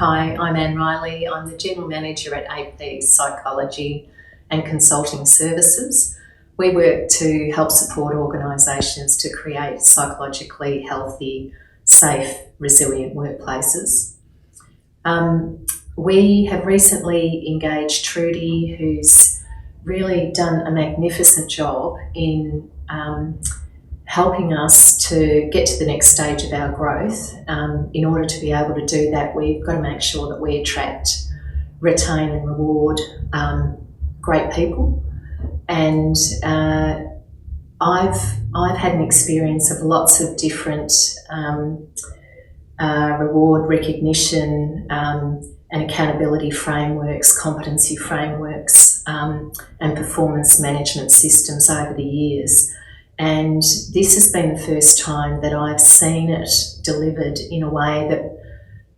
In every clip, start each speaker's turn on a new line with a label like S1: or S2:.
S1: Hi, I'm Reilly. I'm the General Manager at AP Psychology and Consulting Services. We work to help support organisations to create psychologically healthy, safe, resilient workplaces. We have recently engaged Trudy, who's really done a magnificent job in helping us to get to the next stage of our growth. In order to be able to do that, we've got to make sure that we attract, retain and reward great people. And I've had an experience of lots of different reward recognition and accountability frameworks, competency frameworks, and performance management systems over the years. And this has been the first time that I've seen it delivered in a way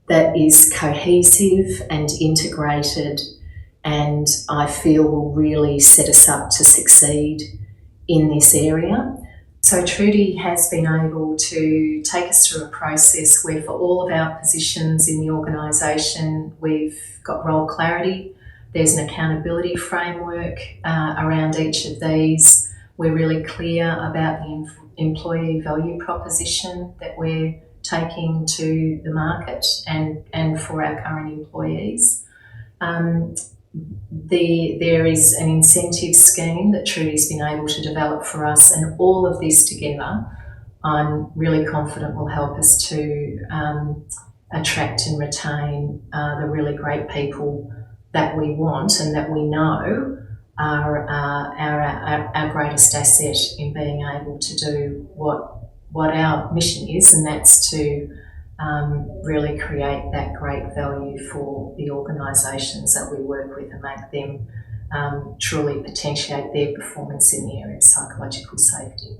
S1: that is cohesive and integrated, and I feel will really set us up to succeed in this area. So Trudy has been able to take us through a process where for all of our positions in the organisation, we've got role clarity. There's an accountability framework around each of these. We're really clear about the employee value proposition that we're taking to the market and for our current employees. There is an incentive scheme that Trudy's been able to develop for us, and all of this together I'm really confident will help us to attract and retain the really great people that we want and that we know are our greatest asset in being able to do what our mission is, and that's to really create that great value for the organisations that we work with and make them truly potentiate their performance in the area of psychological safety.